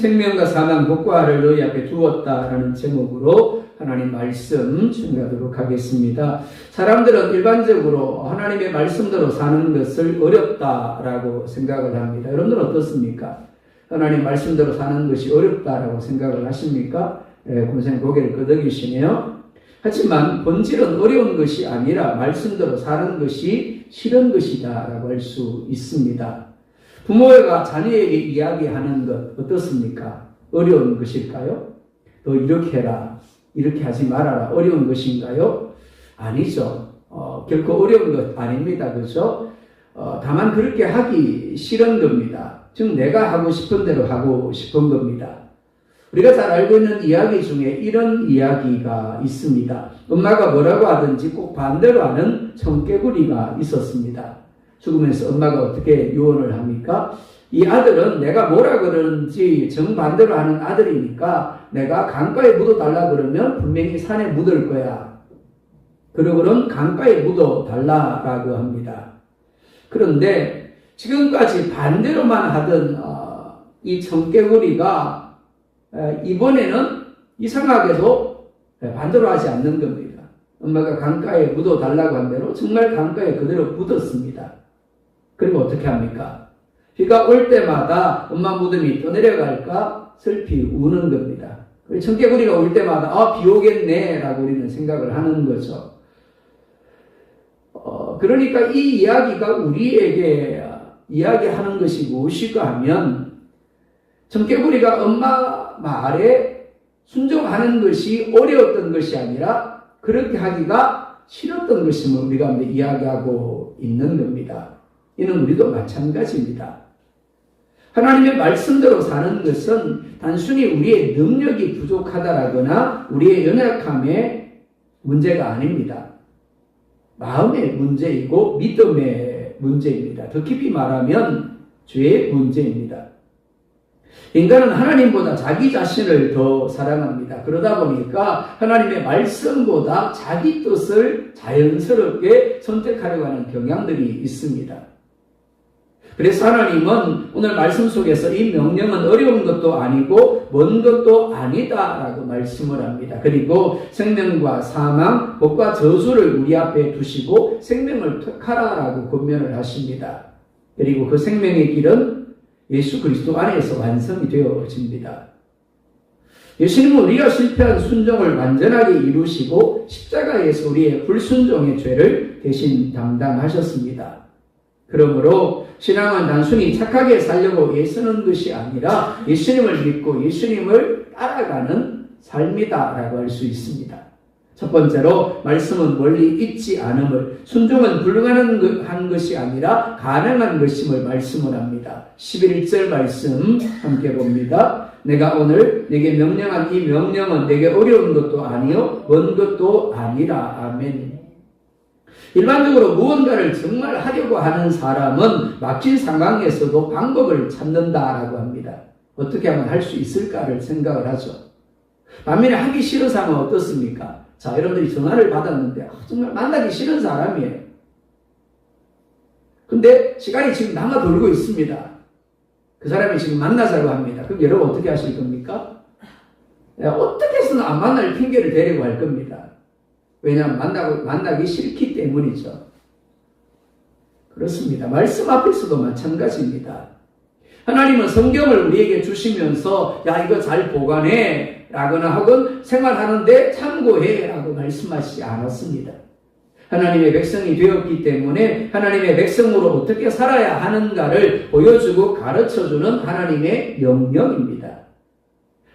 생명과 사망, 복과 화를 너희 앞에 두었다라는 제목으로 하나님 말씀 준비하도록 하겠습니다. 사람들은 일반적으로 하나님의 말씀대로 사는 것을 어렵다라고 생각을 합니다. 여러분들은 어떻습니까? 하나님 말씀대로 사는 것이 어렵다라고 생각을 하십니까? 권사님 고개를 끄덕이시네요. 하지만 본질은 어려운 것이 아니라 말씀대로 사는 것이 싫은 것이다라고 할 수 있습니다. 부모가 자녀에게 이야기하는 것 어떻습니까? 어려운 것일까요? 너 이렇게 해라, 이렇게 하지 말아라, 어려운 것인가요? 아니죠. 결코 어려운 것 아닙니다. 그렇죠? 다만 그렇게 하기 싫은 겁니다. 즉 내가 하고 싶은 대로 하고 싶은 겁니다. 우리가 잘 알고 있는 이야기 중에 이런 이야기가 있습니다. 엄마가 뭐라고 하든지 꼭 반대로 하는 청개구리가 있었습니다. 죽으면서 엄마가 어떻게 유언을 합니까? 이 아들은 내가 뭐라 그러는지 정반대로 하는 아들이니까 내가 강가에 묻어달라 그러면 분명히 산에 묻을 거야. 그러고는 강가에 묻어달라라고 합니다. 그런데 지금까지 반대로만 하던 이 청개구리가 이번에는 이상하게도 반대로 하지 않는 겁니다. 엄마가 강가에 묻어달라고 한 대로 정말 강가에 그대로 묻었습니다. 그리고 어떻게 합니까? 비가 올 때마다 엄마 무덤이 떠내려갈까 슬피 우는 겁니다. 청개구리가 올 때마다 비 오겠네 라고 우리는 생각을 하는 거죠. 그러니까 이 이야기가 우리에게 이야기하는 것이 무엇일까 하면 청개구리가 엄마 말에 순종하는 것이 어려웠던 것이 아니라 그렇게 하기가 싫었던 것임을 우리가 이야기하고 있는 겁니다. 이는 우리도 마찬가지입니다. 하나님의 말씀대로 사는 것은 단순히 우리의 능력이 부족하다라거나 우리의 연약함의 문제가 아닙니다. 마음의 문제이고 믿음의 문제입니다. 더 깊이 말하면 죄의 문제입니다. 인간은 하나님보다 자기 자신을 더 사랑합니다. 그러다 보니까 하나님의 말씀보다 자기 뜻을 자연스럽게 선택하려고 하는 경향들이 있습니다. 그래서 하나님은 오늘 말씀 속에서 이 명령은 어려운 것도 아니고 먼 것도 아니다라고 말씀을 합니다. 그리고 생명과 사망, 복과 저주를 우리 앞에 두시고 생명을 택하라라고 권면을 하십니다. 그리고 그 생명의 길은 예수 그리스도 안에서 완성이 되어집니다. 예수님은 우리가 실패한 순종을 완전하게 이루시고 십자가에서 우리의 불순종의 죄를 대신 담당하셨습니다. 그러므로 신앙은 단순히 착하게 살려고 애쓰는 것이 아니라 예수님을 믿고 예수님을 따라가는 삶이다라고 할 수 있습니다. 첫 번째로 말씀은 멀리 있지 않음을, 순종은 불가능한 것이 아니라 가능한 것임을 말씀을 합니다. 11절 말씀 함께 봅니다. 내가 오늘 내게 명령한 이 명령은 내게 어려운 것도 아니요 먼 것도 아니라. 아멘. 일반적으로 무언가를 정말 하려고 하는 사람은 막힌 상황에서도 방법을 찾는다라고 합니다. 어떻게 하면 할 수 있을까를 생각을 하죠. 반면에 하기 싫어서 하면 어떻습니까? 자, 여러분들이 전화를 받았는데 정말 만나기 싫은 사람이에요. 근데 시간이 지금 남아 돌고 있습니다. 그 사람이 지금 만나자고 합니다. 그럼 여러분 어떻게 하실 겁니까? 어떻게 해서는 안 만날 핑계를 대려고 할 겁니다. 왜냐하면 만나기 싫기 때문이죠. 그렇습니다. 말씀 앞에서도 마찬가지입니다. 하나님은 성경을 우리에게 주시면서 야 이거 잘 보관해 라거나 혹은 생활하는데 참고해 라고 말씀하시지 않았습니다. 하나님의 백성이 되었기 때문에 하나님의 백성으로 어떻게 살아야 하는가를 보여주고 가르쳐주는 하나님의 명령입니다.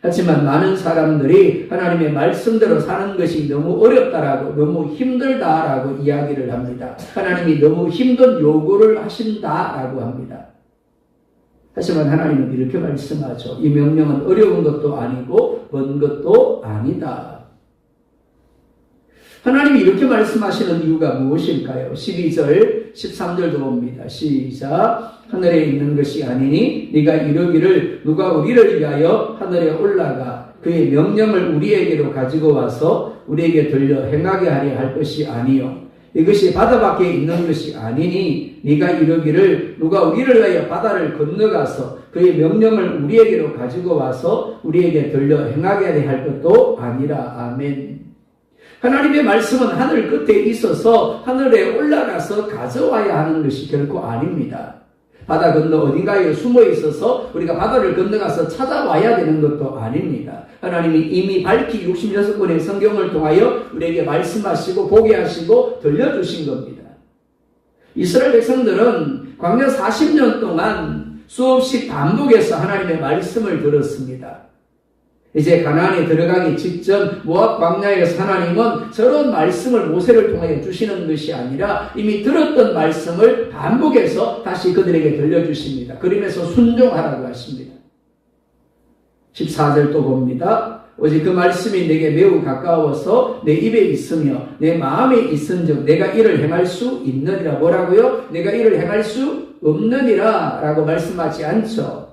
하지만 많은 사람들이 하나님의 말씀대로 사는 것이 너무 어렵다라고, 너무 힘들다라고 이야기를 합니다. 하나님이 너무 힘든 요구를 하신다라고 합니다. 하지만 하나님은 이렇게 말씀하죠. 이 명령은 어려운 것도 아니고 먼 것도 아니다. 하나님이 이렇게 말씀하시는 이유가 무엇일까요? 12절, 13절도 봅니다. 시작. 하늘에 있는 것이 아니니 네가 이르기를 누가 우리를 위하여 하늘에 올라가 그의 명령을 우리에게로 가지고 와서 우리에게 들려 행하게 하려 할 것이 아니요 이것이 바다 밖에 있는 것이 아니니 네가 이르기를 누가 우리를 위하여 바다를 건너가서 그의 명령을 우리에게로 가지고 와서 우리에게 들려 행하게 할 것도 아니라. 아멘. 하나님의 말씀은 하늘 끝에 있어서 하늘에 올라가서 가져와야 하는 것이 결코 아닙니다. 바다 건너 어딘가에 숨어 있어서 우리가 바다를 건너가서 찾아와야 되는 것도 아닙니다. 하나님이 이미 밝히 66권의 성경을 통하여 우리에게 말씀하시고 보게 하시고 들려주신 겁니다. 이스라엘 백성들은 광야 40년 동안 수없이 반복해서 하나님의 말씀을 들었습니다. 이제 가나안에 들어가기 직전 모압 광야에서 하나님은 저런 말씀을 모세를 통하여 주시는 것이 아니라 이미 들었던 말씀을 반복해서 다시 그들에게 들려주십니다. 그러면서 순종하라고 하십니다. 14절 또 봅니다. 오직 그 말씀이 내게 매우 가까워서 내 입에 있으며 내 마음에 있은즉 내가 이를 행할 수 있느니라. 뭐라고요? 내가 이를 행할 수 없느니라 라고 말씀하지 않죠.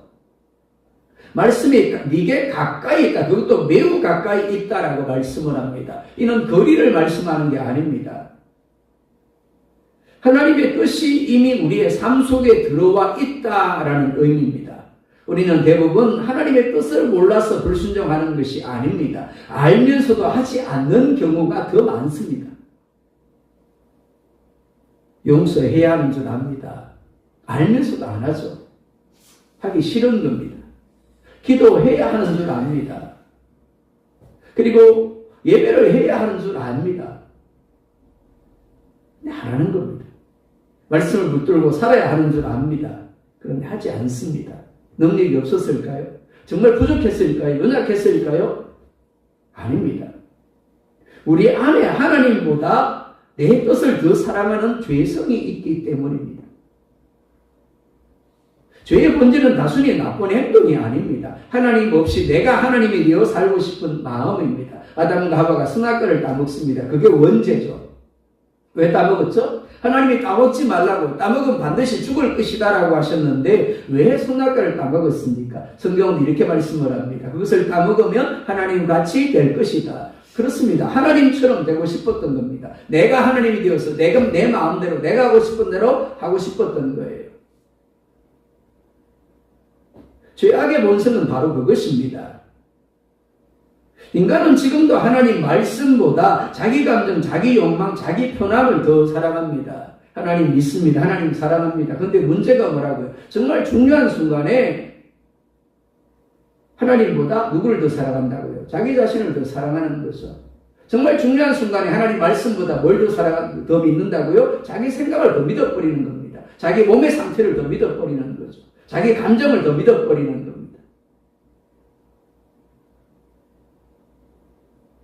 말씀이 네게 가까이 있다. 그것도 매우 가까이 있다라고 말씀을 합니다. 이는 거리를 말씀하는 게 아닙니다. 하나님의 뜻이 이미 우리의 삶 속에 들어와 있다라는 의미입니다. 우리는 대부분 하나님의 뜻을 몰라서 불순종하는 것이 아닙니다. 알면서도 하지 않는 경우가 더 많습니다. 용서해야 하는 줄 압니다. 알면서도 안 하죠. 하기 싫은 겁니다. 기도해야 하는 줄 압니다. 그리고 예배를 해야 하는 줄 압니다. 안 하는 겁니다. 말씀을 붙들고 살아야 하는 줄 압니다. 그런데 하지 않습니다. 능력이 없었을까요? 정말 부족했을까요? 연약했을까요? 아닙니다. 우리 안에 하나님보다 내 뜻을 더 사랑하는 죄성이 있기 때문입니다. 죄의 본질은 단순히 나쁜 행동이 아닙니다. 하나님 없이 내가 하나님이 되어 살고 싶은 마음입니다. 아담과 하와가 선악과를 따먹습니다. 그게 원죄죠. 왜 따먹었죠? 하나님이 따먹지 말라고, 따먹으면 반드시 죽을 것이다라고 하셨는데 왜 선악과를 따먹었습니까? 성경은 이렇게 말씀을 합니다. 그것을 따먹으면 하나님 같이 될 것이다. 그렇습니다. 하나님처럼 되고 싶었던 겁니다. 내가 하나님이 되어서 내 마음대로 내가 하고 싶은 대로 하고 싶었던 거예요. 죄악의 본성은 바로 그것입니다. 인간은 지금도 하나님 말씀보다 자기 감정, 자기 욕망, 자기 편함을 더 사랑합니다. 하나님 믿습니다. 하나님 사랑합니다. 그런데 문제가 뭐라고요? 정말 중요한 순간에 하나님보다 누구를 더 사랑한다고요? 자기 자신을 더 사랑하는 거죠. 정말 중요한 순간에 하나님 말씀보다 뭘 더 믿는다고요? 자기 생각을 더 믿어버리는 겁니다. 자기 몸의 상태를 더 믿어버리는 거죠. 자기 감정을 더 믿어버리는 겁니다.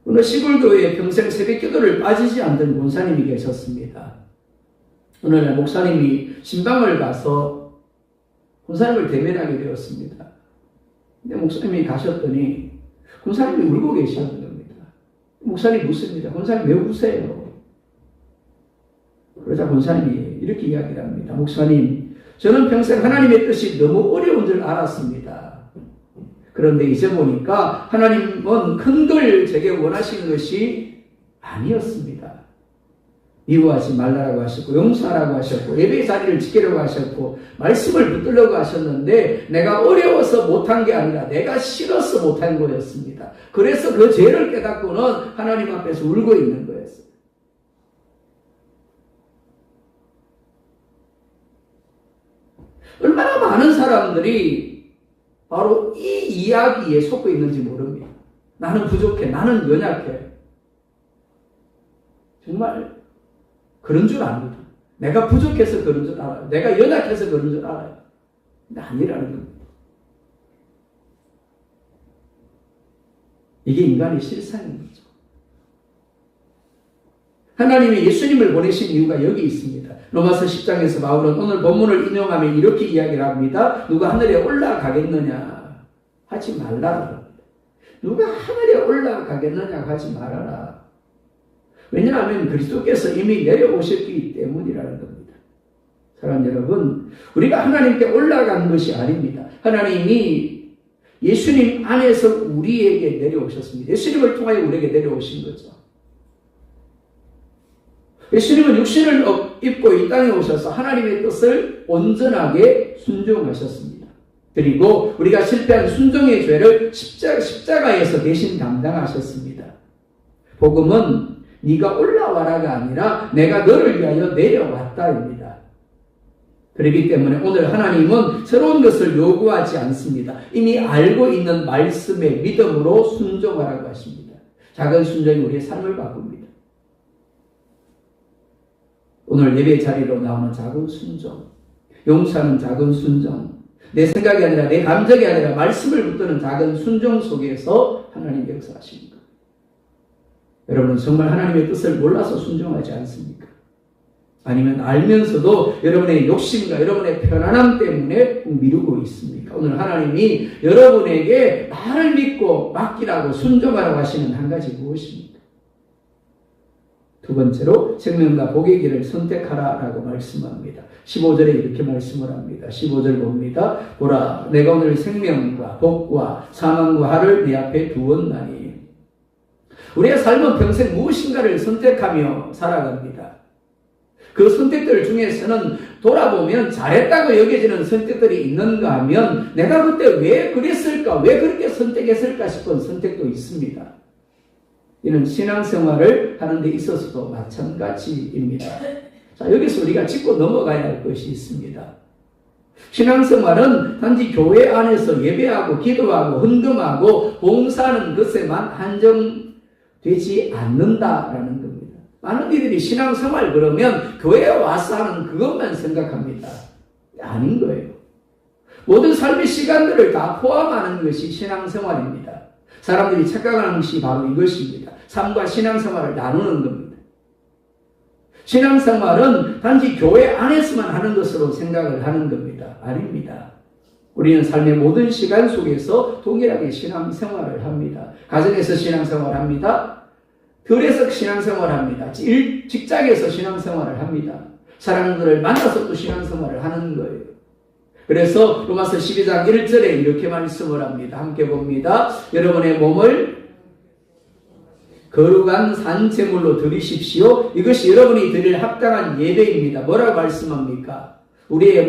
어느 시골교회에 평생 새벽기도를 빠지지 않던 권사님이 계셨습니다. 어느 날 목사님이 신방을 가서 권사님을 대면하게 되었습니다. 근데 목사님이 가셨더니 권사님이 울고 계시는 겁니다. 목사님이 묻습니다. 권사님 왜 우세요? 그러자 권사님이 이렇게 이야기를 합니다. 목사님, 저는 평생 하나님의 뜻이 너무 어려운 줄 알았습니다. 그런데 이제 보니까 하나님은 큰 걸 제게 원하시는 것이 아니었습니다. 미워하지 말라고 하셨고 용서하라고 하셨고 예배의 자리를 지키려고 하셨고 말씀을 붙들려고 하셨는데 내가 어려워서 못한 게 아니라 내가 싫어서 못한 거였습니다. 그래서 그 죄를 깨닫고는 하나님 앞에서 울고 있는 거였어요. 얼마나 많은 사람들이 바로 이 이야기에 속고 있는지 모릅니다. 나는 부족해. 나는 연약해. 정말 그런 줄 압니다. 내가 부족해서 그런 줄 알아요. 내가 연약해서 그런 줄 알아요. 근데 아니라는 겁니다. 이게 인간의 실상인 거죠. 하나님이 예수님을 보내신 이유가 여기 있습니다. 로마서 10장에서 바울은 오늘 본문을 인용하며 이렇게 이야기를 합니다. 누가 하늘에 올라가겠느냐 하지 말라라. 누가 하늘에 올라가겠느냐 하지 말아라. 왜냐하면 그리스도께서 이미 내려오셨기 때문이라는 겁니다. 사랑하는 여러분, 우리가 하나님께 올라간 것이 아닙니다. 하나님이 예수님 안에서 우리에게 내려오셨습니다. 예수님을 통하여 우리에게 내려오신 거죠. 예수님은 육신을 입고 이 땅에 오셔서 하나님의 뜻을 온전하게 순종하셨습니다. 그리고 우리가 실패한 순종의 죄를 십자가에서 대신 담당하셨습니다. 복음은 네가 올라와라가 아니라 내가 너를 위하여 내려왔다입니다. 그렇기 때문에 오늘 하나님은 새로운 것을 요구하지 않습니다. 이미 알고 있는 말씀에 믿음으로 순종하라고 하십니다. 작은 순종이 우리의 삶을 바꿉니다. 오늘 예배 자리로 나오는 작은 순종, 용서하는 작은 순종, 내 생각이 아니라 내 감정이 아니라 말씀을 붙드는 작은 순종 속에서 하나님 역사하십니다. 여러분은 정말 하나님의 뜻을 몰라서 순종하지 않습니까? 아니면 알면서도 여러분의 욕심과 여러분의 편안함 때문에 미루고 있습니까? 오늘 하나님이 여러분에게 나를 믿고 맡기라고 순종하라고 하시는 한 가지 무엇입니까? 두 번째로 생명과 복의 길을 선택하라라고 말씀합니다. 15절에 이렇게 말씀을 합니다. 15절 봅니다. 보라, 내가 오늘 생명과 복과 사망과 화를 내 앞에 두었나니. 우리의 삶은 평생 무엇인가를 선택하며 살아갑니다. 그 선택들 중에서는 돌아보면 잘했다고 여겨지는 선택들이 있는가 하면 내가 그때 왜 그랬을까, 왜 그렇게 선택했을까 싶은 선택도 있습니다. 이는 신앙생활을 하는 데 있어서도 마찬가지입니다. 자, 여기서 우리가 짚고 넘어가야 할 것이 있습니다. 신앙생활은 단지 교회 안에서 예배하고 기도하고 헌금하고 봉사하는 것에만 한정되지 않는다라는 겁니다. 많은 이들이 신앙생활 그러면 교회에 와서 하는 그것만 생각합니다. 아닌 거예요. 모든 삶의 시간들을 다 포함하는 것이 신앙생활입니다. 사람들이 착각하는 것이 바로 이것입니다. 삶과 신앙생활을 나누는 겁니다. 신앙생활은 단지 교회 안에서만 하는 것으로 생각을 하는 겁니다. 아닙니다. 우리는 삶의 모든 시간 속에서 동일하게 신앙생활을 합니다. 가정에서 신앙생활을 합니다. 교회에서 신앙생활을 합니다. 직장에서 신앙생활을 합니다. 사람들을 만나서 또 신앙생활을 하는 거예요. 그래서 로마서 12장 1절에 이렇게 말씀을 합니다. 함께 봅니다. 여러분의 몸을 거룩한 산제물로 드리십시오. 이것이 여러분이 드릴 합당한 예배입니다. 뭐라고 말씀합니까? 우리의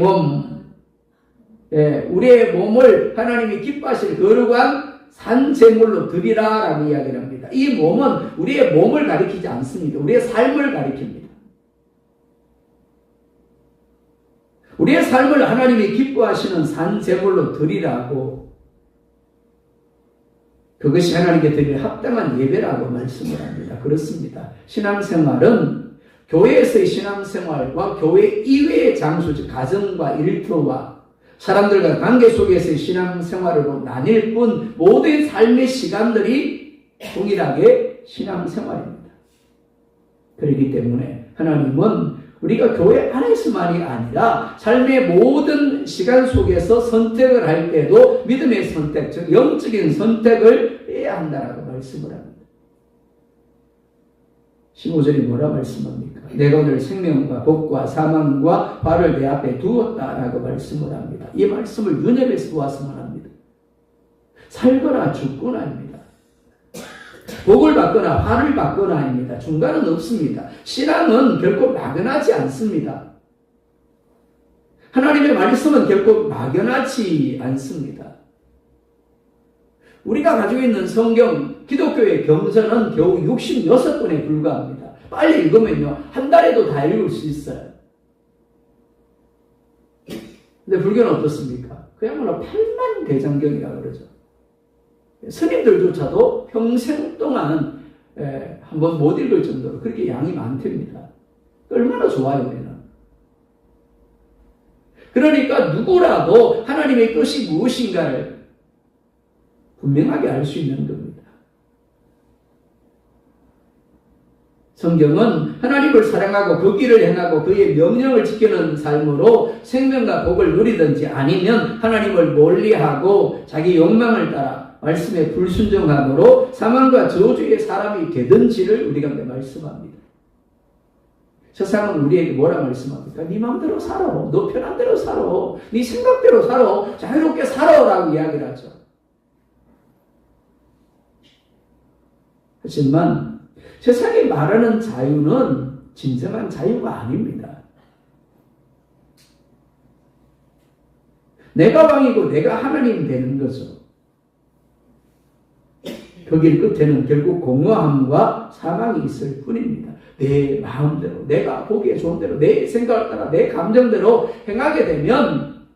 몸을 하나님이 기뻐하실 거룩한 산제물로 드리라라고 이야기를 합니다. 이 몸은 우리의 몸을 가리키지 않습니다. 우리의 삶을 가리킵니다. 우리의 삶을 하나님이 기뻐하시는 산제물로 드리라고, 그것이 하나님께 드릴 합당한 예배라고 말씀을 합니다. 그렇습니다. 신앙생활은 교회에서의 신앙생활과 교회 이외의 장소, 즉 가정과 일터와 사람들과 관계 속에서의 신앙생활으로 나뉠 뿐 모든 삶의 시간들이 동일하게 신앙생활입니다. 그렇기 때문에 하나님은 우리가 교회 안에서만이 아니라 삶의 모든 시간 속에서 선택을 할 때도 믿음의 선택, 즉 영적인 선택을 해야 한다라고 말씀을 합니다. 15절이 뭐라 말씀합니까? 내가 오늘 생명과 복과 사망과 화를 내 앞에 두었다라고 말씀을 합니다. 이 말씀을 윤협에서 보았으면 합니다. 살거나 죽거나입니다. 복을 받거나 화를 받거나 아닙니다. 중간은 없습니다. 신앙은 결코 막연하지 않습니다. 하나님의 말씀은 결코 막연하지 않습니다. 우리가 가지고 있는 성경, 기독교의 경전은 겨우 66권에 불과합니다. 빨리 읽으면요, 한 달에도 다 읽을 수 있어요. 근데 불교는 어떻습니까? 그야말로 8만 대장경이라고 그러죠. 스님들조차도 평생 동안 한번 못 읽을 정도로 그렇게 양이 많답니다. 얼마나 좋아요, 우리는. 그러니까 누구라도 하나님의 뜻이 무엇인가를 분명하게 알 수 있는 겁니다. 성경은 하나님을 사랑하고 그 길을 행하고 그의 명령을 지키는 삶으로 생명과 복을 누리든지 아니면 하나님을 멀리하고 자기 욕망을 따라 말씀에 불순종함으로 사망과 저주의 사람이 되든지를 우리가 말씀합니다. 세상은 우리에게 뭐라 말씀합니까? 네 마음대로 살아. 너 편한 대로 살아. 네 생각대로 살아. 자유롭게 살아라고 이야기를 하죠. 하지만 세상이 말하는 자유는 진정한 자유가 아닙니다. 내가 왕이고 내가 하나님 되는 거죠. 그 길 끝에는 결국 공허함과 사망이 있을 뿐입니다. 내 마음대로, 내가 보기에 좋은 대로, 내 생각을 따라, 내 감정대로 행하게 되면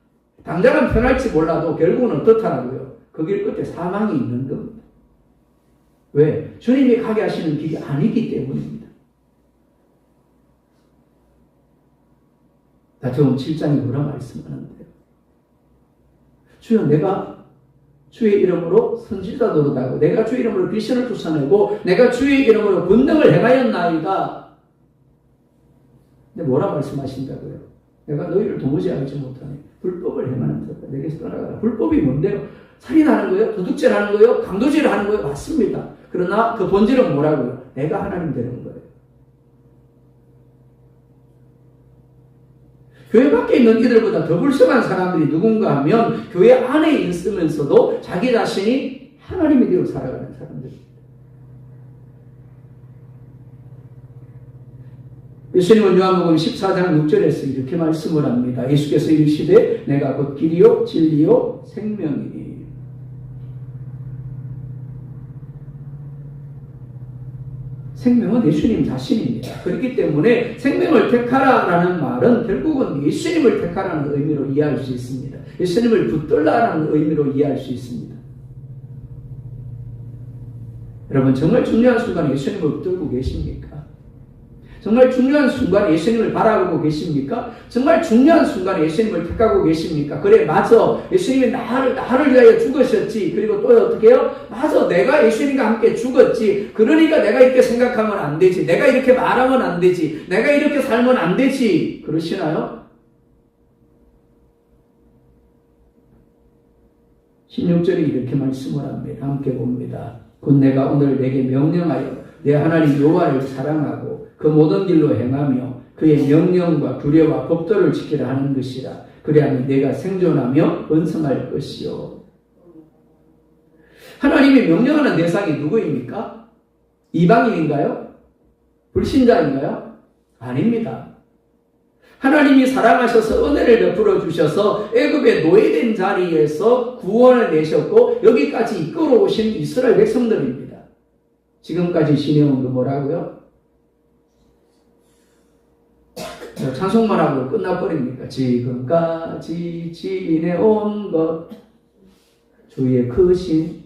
당장은 편할지 몰라도 결국은 어떻다라고요? 그 길 끝에 사망이 있는 겁니다. 왜? 주님이 가게 하시는 길이 아니기 때문입니다. 마태복음 7장에 뭐라 말씀하는데요? 주여, 내가 주의 이름으로 선지자 노릇하고 내가 주의 이름으로 귀신을 쫓아내고 내가 주의 이름으로 권능을 행하였나이다. 근데 뭐라 말씀하신다고요? 내가 너희를 도무지 알지 못하니 불법을 행하는 자다 내게서 떠나가라. 불법이 뭔데요? 살인하는 거예요? 도둑질하는 거예요? 강도질하는 거예요? 맞습니다. 그러나 그 본질은 뭐라고요? 내가 하나님 되는 거예요. 교회 밖에 있는 이들보다 더 불쌍한 사람들이 누군가 하면 교회 안에 있으면서도 자기 자신이 하나님이 되어 살아가는 사람들입니다. 예수님은 요한복음 14장 6절에서 이렇게 말씀을 합니다. 예수께서 이르시되 내가 곧 길이요 진리요 생명이니. 생명은 예수님 자신입니다. 그렇기 때문에 생명을 택하라라는 말은 결국은 예수님을 택하라는 의미로 이해할 수 있습니다. 예수님을 붙들라라는 의미로 이해할 수 있습니다. 여러분, 정말 중요한 순간에 예수님을 붙들고 계십니까? 정말 중요한 순간에 예수님을 바라보고 계십니까? 정말 중요한 순간에 예수님을 택하고 계십니까? 그래, 맞아. 예수님이 나를 위하여 죽으셨지. 그리고 또 어떻게 해요? 맞아. 내가 예수님과 함께 죽었지. 그러니까 내가 이렇게 생각하면 안 되지. 내가 이렇게 말하면 안 되지. 내가 이렇게 살면 안 되지. 그러시나요? 16절에 이렇게 말씀을 합니다. 함께 봅니다. 곧 내가 오늘 내게 명령하여 내 하나님 여호와를 사랑하고 그 모든 길로 행하며 그의 명령과 규례와 법도를 지키라 하는 것이라. 그래야만 내가 생존하며 번성할 것이요. 하나님이 명령하는 대상이 누구입니까? 이방인인가요? 불신자인가요? 아닙니다. 하나님이 사랑하셔서 은혜를 베풀어 주셔서 애굽의 노예된 자리에서 구원을 내셨고 여기까지 이끌어 오신 이스라엘 백성들입니다. 지금까지 지내온 거 뭐라고요? 찬송만 하고 끝나버립니까? 지금까지 지내온 것 주의 크신.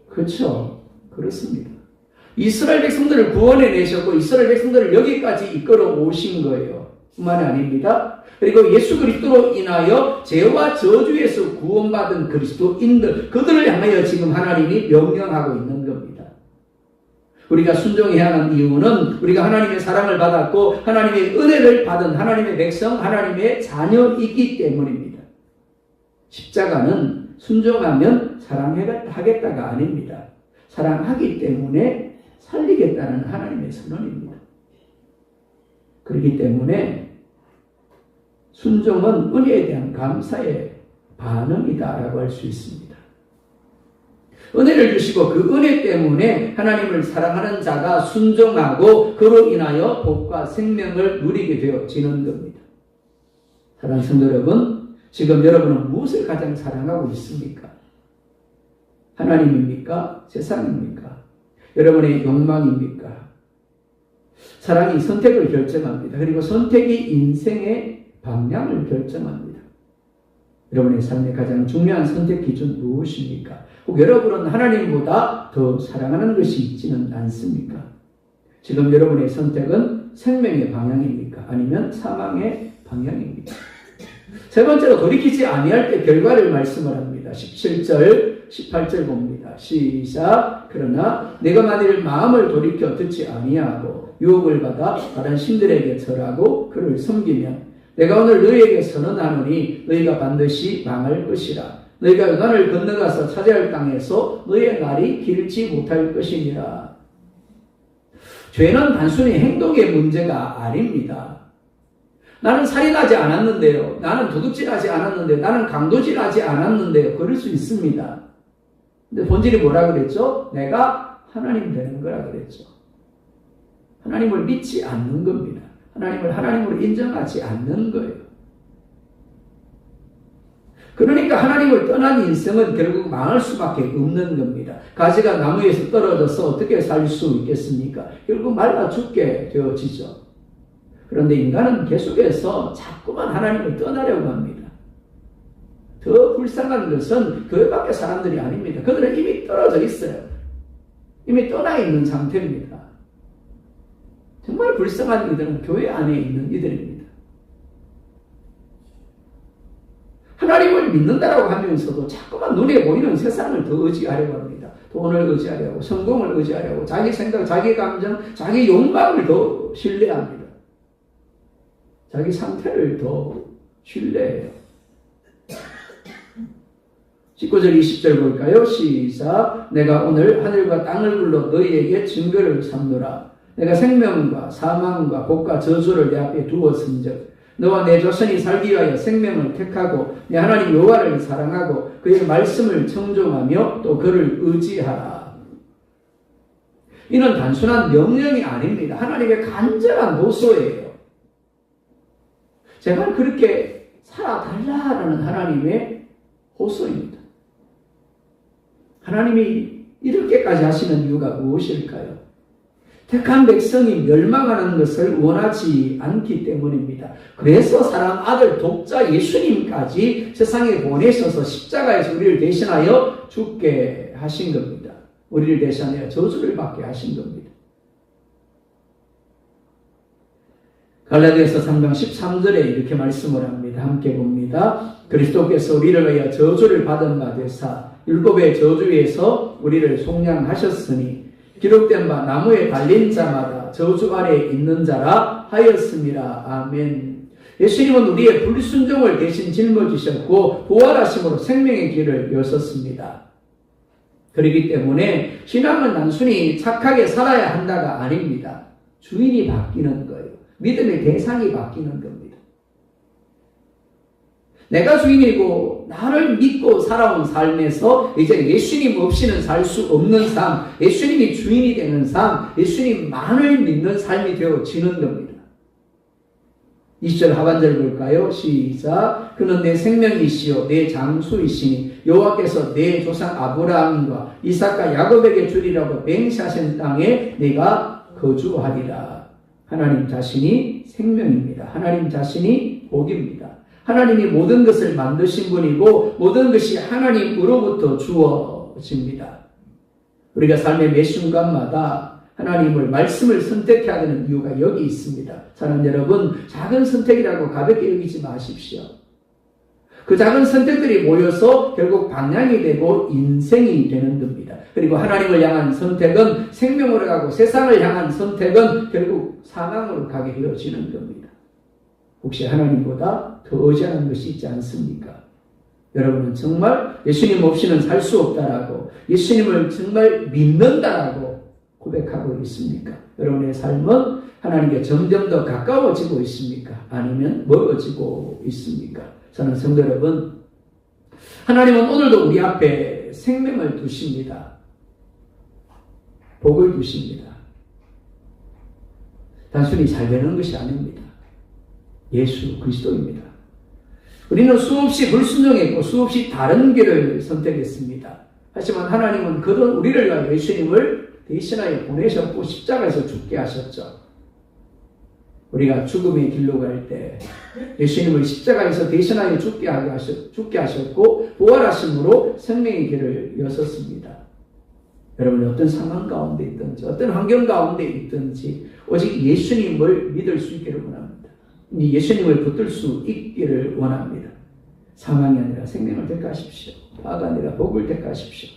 그렇죠? 그렇습니다. 이스라엘 백성들을 구원해 내셨고 이스라엘 백성들을 여기까지 이끌어 오신 거예요. 뿐만이 아닙니다. 그리고 예수 그리스도로 인하여 죄와 저주에서 구원받은 그리스도인들, 그들을 향하여 지금 하나님이 명령하고 있는 겁니다. 우리가 순종해야 하는 이유는 우리가 하나님의 사랑을 받았고 하나님의 은혜를 받은 하나님의 백성, 하나님의 자녀이기 때문입니다. 십자가는 순종하면 사랑하겠다가 아닙니다. 사랑하기 때문에 살리겠다는 하나님의 선언입니다. 그렇기 때문에 순종은 은혜에 대한 감사의 반응이다라고 할 수 있습니다. 은혜를 주시고 그 은혜 때문에 하나님을 사랑하는 자가 순종하고 그로 인하여 복과 생명을 누리게 되어지는 겁니다. 사랑하는 성도 여러분, 지금 여러분은 무엇을 가장 사랑하고 있습니까? 하나님입니까? 세상입니까? 여러분의 욕망입니까? 사랑이 선택을 결정합니다. 그리고 선택이 인생의 방향을 결정합니다. 여러분의 삶의 가장 중요한 선택 기준 무엇입니까? 혹 여러분은 하나님보다 더 사랑하는 것이 있지는 않습니까? 지금 여러분의 선택은 생명의 방향입니까? 아니면 사망의 방향입니까? 세 번째로 돌이키지 아니할 때 결과를 말씀을 합니다. 17절, 18절 봅니다. 시작. 그러나 내가 만일 마음을 돌이켜 듣지 아니하고 유혹을 받아 다른 신들에게 절하고 그를 섬기면 내가 오늘 너희에게 선언하노니 너희가 반드시 망할 것이라. 너희가 요단을 건너가서 차지할 할 땅에서 너희의 날이 길지 못할 것이니라. 죄는 단순히 행동의 문제가 아닙니다. 나는 살인하지 않았는데요. 나는 도둑질하지 않았는데요. 나는 강도질하지 않았는데요. 그럴 수 있습니다. 근데 본질이 뭐라 그랬죠? 내가 하나님 되는 거라 그랬죠. 하나님을 믿지 않는 겁니다. 하나님을 하나님으로 인정하지 않는 거예요. 그러니까 하나님을 떠난 인생은 결국 망할 수밖에 없는 겁니다. 가지가 나무에서 떨어져서 어떻게 살 수 있겠습니까? 결국 말라 죽게 되어지죠. 그런데 인간은 계속해서 자꾸만 하나님을 떠나려고 합니다. 더 불쌍한 것은 그 밖의 사람들이 아닙니다. 그들은 이미 떨어져 있어요. 이미 떠나 있는 상태입니다. 정말 불쌍한 이들은 교회 안에 있는 이들입니다. 하나님을 믿는다라고 하면서도 자꾸만 눈에 보이는 세상을 더 의지하려고 합니다. 돈을 의지하려고, 성공을 의지하려고, 자기 생각, 자기 감정, 자기 욕망을 더 신뢰합니다. 자기 상태를 더 신뢰해요. 19절 20절 볼까요? 시작. 내가 오늘 하늘과 땅을 불러 너희에게 증거를 삼노라. 내가 생명과 사망과 복과 저주를 내 앞에 두었은즉 너와 내 조선이 살기 위하여 생명을 택하고 내 하나님 여호와를 사랑하고 그의 말씀을 청종하며 또 그를 의지하라. 이는 단순한 명령이 아닙니다. 하나님의 간절한 호소예요. 제발 그렇게 살아달라라는 하나님의 호소입니다. 하나님이 이렇게까지 하시는 이유가 무엇일까요? 택한 백성이 멸망하는 것을 원하지 않기 때문입니다. 그래서 사랑 아들 독자 예수님까지 세상에 보내셔서 십자가에서 우리를 대신하여 죽게 하신 겁니다. 우리를 대신하여 저주를 받게 하신 겁니다. 갈라디아서 3장 13절에 이렇게 말씀을 합니다. 함께 봅니다. 그리스도께서 우리를 위하여 저주를 받은 바 되사 율법의 저주에서 우리를 속량하셨으니 기록된 바 나무에 달린 자마다 저주 아래에 있는 자라 하였음이라. 아멘. 예수님은 우리의 불순종을 대신 짊어지셨고 부활하심으로 생명의 길을 여셨습니다. 그렇기 때문에 신앙은 단순히 착하게 살아야 한다가 아닙니다. 주인이 바뀌는 거예요. 믿음의 대상이 바뀌는 겁니다. 내가 주인이고 나를 믿고 살아온 삶에서 이제 예수님 없이는 살 수 없는 삶, 예수님이 주인이 되는 삶, 예수님만을 믿는 삶이 되어지는 겁니다. 20절 하반절 볼까요? 시작. 그는 내 생명이시요 내 장수이시니 여호와께서 내 조상 아브라함과 이삭과 야곱에게 주리라고 맹세하신 땅에 내가 거주하리라. 하나님 자신이 생명입니다. 하나님 자신이 복입니다. 하나님이 모든 것을 만드신 분이고 모든 것이 하나님으로부터 주어집니다. 우리가 삶의 매 순간마다 하나님을 말씀을 선택해야 되는 이유가 여기 있습니다. 사랑하는 여러분, 작은 선택이라고 가볍게 여기지 마십시오. 그 작은 선택들이 모여서 결국 방향이 되고 인생이 되는 겁니다. 그리고 하나님을 향한 선택은 생명으로 가고 세상을 향한 선택은 결국 사망으로 가게 되어지는 겁니다. 혹시 하나님보다 더 의지하는 것이 있지 않습니까? 여러분은 정말 예수님 없이는 살 수 없다라고, 예수님을 정말 믿는다라고 고백하고 있습니까? 여러분의 삶은 하나님께 점점 더 가까워지고 있습니까? 아니면 멀어지고 있습니까? 저는 성도 여러분, 하나님은 오늘도 우리 앞에 생명을 두십니다. 복을 두십니다. 단순히 잘 되는 것이 아닙니다. 예수 그리스도입니다. 우리는 수없이 불순종했고 수없이 다른 길을 선택했습니다. 하지만 하나님은 그런 우리를 위하여 예수님을 대신하여 보내셨고 십자가에서 죽게 하셨죠. 우리가 죽음의 길로 갈 때 예수님을 십자가에서 대신하여 죽게 하셨고 부활하심으로 생명의 길을 여셨습니다. 여러분이 어떤 상황 가운데 있든지 어떤 환경 가운데 있든지 오직 예수님을 믿을 수 있기를 원합니다. 예수님을 붙들 수 있기를 원합니다. 사망이 아니라 생명을 택하십시오. 화가 아니라 복을 택하십시오.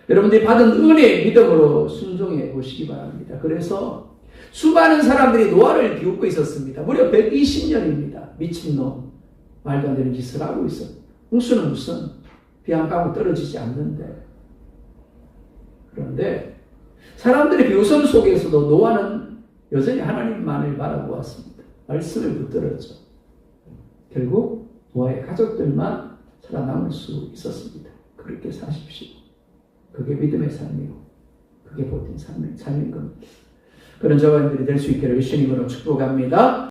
여러분들이 받은 은혜의 믿음으로 순종해 보시기 바랍니다. 그래서 수많은 사람들이 노아를 비웃고 있었습니다. 무려 120년입니다. 미친놈, 말도 안 되는 짓을 하고 있었. 홍수는 무슨 비 한 방울 떨어지지 않는데. 그런데 사람들의 비웃음 속에서도 노아는 여전히 하나님만을 바라보았습니다. 말씀을 붙들었죠. 결국 노아의 가족들만 살아남을 수 있었습니다. 그렇게 사십시오. 그게 믿음의 삶이고 그게 복된 삶인 겁니다. 그런 저반들이 될 수 있기를 주님으로 축복합니다.